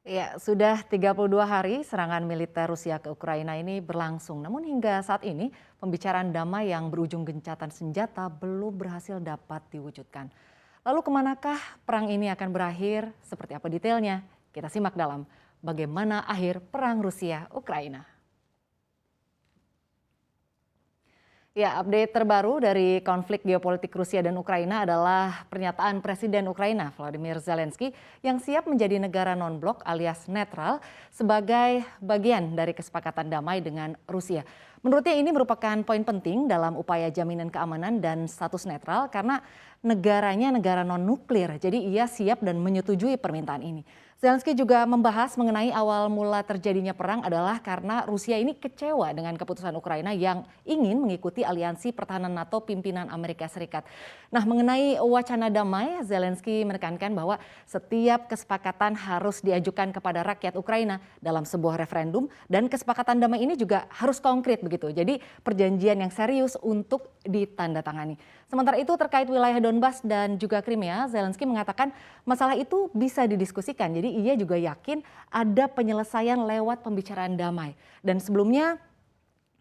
Ya, sudah 32 hari serangan militer Rusia ke Ukraina ini berlangsung. Namun hingga saat ini pembicaraan damai yang berujung gencatan senjata belum berhasil dapat diwujudkan. Lalu kemanakah perang ini akan berakhir? Seperti apa detailnya? Kita simak dalam Bagaimana Akhir Perang Rusia-Ukraina. Ya, update terbaru dari konflik geopolitik Rusia dan Ukraina adalah pernyataan Presiden Ukraina Volodymyr Zelensky yang siap menjadi negara non-blok alias netral sebagai bagian dari kesepakatan damai dengan Rusia. Menurutnya ini merupakan poin penting dalam upaya jaminan keamanan dan status netral karena negaranya negara non-nuklir, jadi ia siap dan menyetujui permintaan ini. Zelensky juga membahas mengenai awal mula terjadinya perang adalah karena Rusia ini kecewa dengan keputusan Ukraina yang ingin mengikuti aliansi pertahanan NATO pimpinan Amerika Serikat. Nah, mengenai wacana damai, Zelensky menekankan bahwa setiap kesepakatan harus diajukan kepada rakyat Ukraina dalam sebuah referendum dan kesepakatan damai ini juga harus konkret begitu. Jadi perjanjian yang serius untuk ditandatangani. Sementara itu terkait wilayah Donbas dan juga Crimea, Zelensky mengatakan masalah itu bisa didiskusikan. Jadi ia juga yakin ada penyelesaian lewat pembicaraan damai. Dan sebelumnya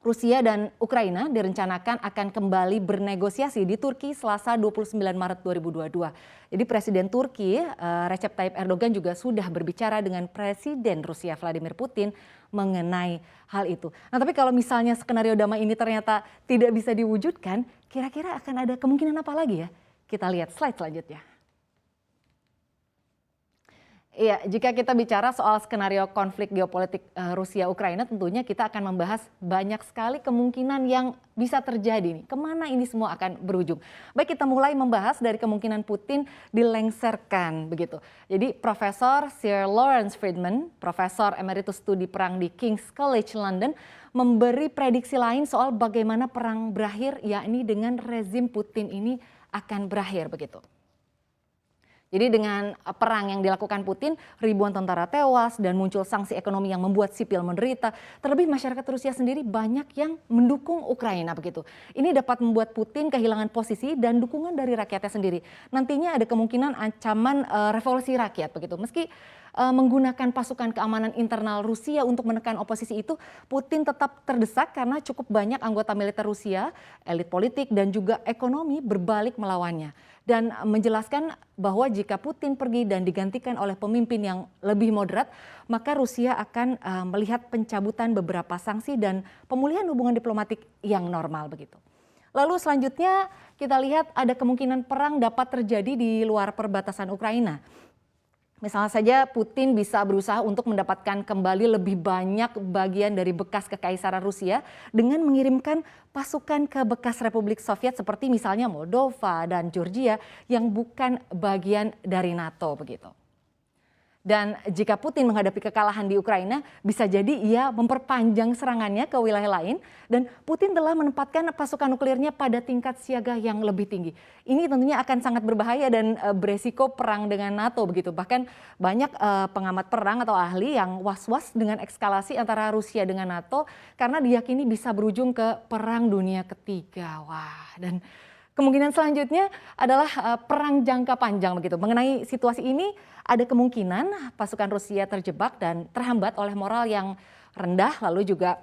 Rusia dan Ukraina direncanakan akan kembali bernegosiasi di Turki Selasa 29 Maret 2022. Jadi Presiden Turki Recep Tayyip Erdogan juga sudah berbicara dengan Presiden Rusia Vladimir Putin mengenai hal itu. Nah, tapi kalau misalnya skenario damai ini ternyata tidak bisa diwujudkan, kira-kira akan ada kemungkinan apa lagi ya? Kita lihat slide selanjutnya. Iya, jika kita bicara soal skenario konflik geopolitik Rusia-Ukraina, tentunya kita akan membahas banyak sekali kemungkinan yang bisa terjadi nih. Kemana ini semua akan berujung? Baik, kita mulai membahas dari kemungkinan Putin dilengsarkan begitu. Jadi Profesor Sir Lawrence Friedman, Profesor Emeritus Studi Perang di King's College London, memberi prediksi lain soal bagaimana perang berakhir, yakni dengan rezim Putin ini akan berakhir begitu. Jadi dengan perang yang dilakukan Putin, ribuan tentara tewas dan muncul sanksi ekonomi yang membuat sipil menderita. Terlebih masyarakat Rusia sendiri banyak yang mendukung Ukraina begitu. Ini dapat membuat Putin kehilangan posisi dan dukungan dari rakyatnya sendiri. Nantinya ada kemungkinan ancaman revolusi rakyat begitu. Meski menggunakan pasukan keamanan internal Rusia untuk menekan oposisi itu, Putin tetap terdesak karena cukup banyak anggota militer Rusia, elit politik dan juga ekonomi berbalik melawannya. Dan menjelaskan bahwa jika Putin pergi dan digantikan oleh pemimpin yang lebih moderat, maka Rusia akan melihat pencabutan beberapa sanksi dan pemulihan hubungan diplomatik yang normal begitu. Lalu selanjutnya kita lihat ada kemungkinan perang dapat terjadi di luar perbatasan Ukraina. Misalnya saja Putin bisa berusaha untuk mendapatkan kembali lebih banyak bagian dari bekas kekaisaran Rusia dengan mengirimkan pasukan ke bekas Republik Soviet seperti misalnya Moldova dan Georgia yang bukan bagian dari NATO begitu. Dan jika Putin menghadapi kekalahan di Ukraina, bisa jadi ia memperpanjang serangannya ke wilayah lain dan Putin telah menempatkan pasukan nuklirnya pada tingkat siaga yang lebih tinggi. Ini tentunya akan sangat berbahaya dan beresiko perang dengan NATO begitu. Bahkan banyak pengamat perang atau ahli yang was-was dengan eskalasi antara Rusia dengan NATO karena diyakini bisa berujung ke perang dunia ketiga. Wah, dan kemungkinan selanjutnya adalah perang jangka panjang begitu. Mengenai situasi ini ada kemungkinan pasukan Rusia terjebak dan terhambat oleh moral yang rendah, lalu juga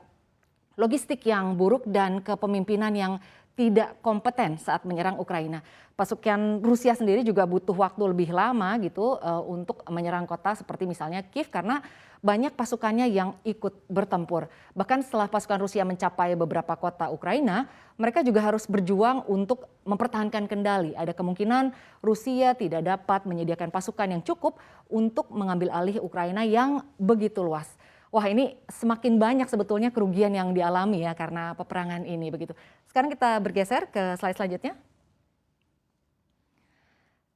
logistik yang buruk dan kepemimpinan yang tidak kompeten saat menyerang Ukraina. Pasukan Rusia sendiri juga butuh waktu lebih lama gitu untuk menyerang kota seperti misalnya Kiev karena banyak pasukannya yang ikut bertempur. Bahkan setelah pasukan Rusia mencapai beberapa kota Ukraina, mereka juga harus berjuang untuk mempertahankan kendali. Ada kemungkinan Rusia tidak dapat menyediakan pasukan yang cukup untuk mengambil alih Ukraina yang begitu luas. Wah, ini semakin banyak sebetulnya kerugian yang dialami ya karena peperangan ini begitu. Sekarang kita bergeser ke slide selanjutnya.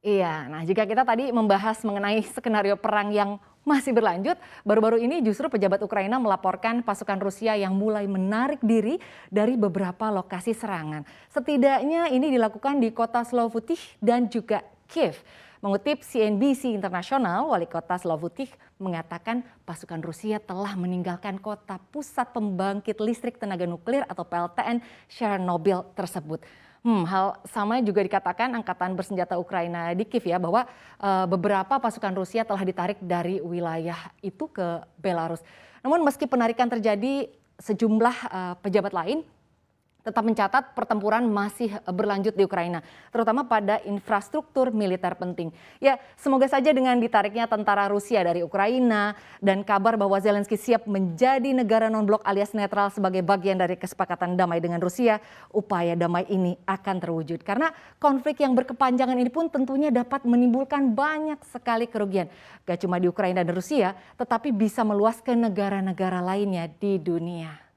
Iya, nah jika kita tadi membahas mengenai skenario perang yang masih berlanjut, baru-baru ini justru pejabat Ukraina melaporkan pasukan Rusia yang mulai menarik diri dari beberapa lokasi serangan. Setidaknya ini dilakukan di kota Slovutich dan juga Kiev. Mengutip CNBC Internasional, wali kota Slovutich mengatakan pasukan Rusia telah meninggalkan kota pusat pembangkit listrik tenaga nuklir atau PLTN Chernobyl tersebut. Hal sama juga dikatakan angkatan bersenjata Ukraina di Kiev ya, bahwa beberapa pasukan Rusia telah ditarik dari wilayah itu ke Belarus. Namun meski penarikan terjadi, sejumlah pejabat lain tetap mencatat pertempuran masih berlanjut di Ukraina, terutama pada infrastruktur militer penting. Ya, semoga saja dengan ditariknya tentara Rusia dari Ukraina dan kabar bahwa Zelensky siap menjadi negara non-blok alias netral sebagai bagian dari kesepakatan damai dengan Rusia, upaya damai ini akan terwujud. Karena konflik yang berkepanjangan ini pun tentunya dapat menimbulkan banyak sekali kerugian. Gak cuma di Ukraina dan Rusia, tetapi bisa meluas ke negara-negara lainnya di dunia.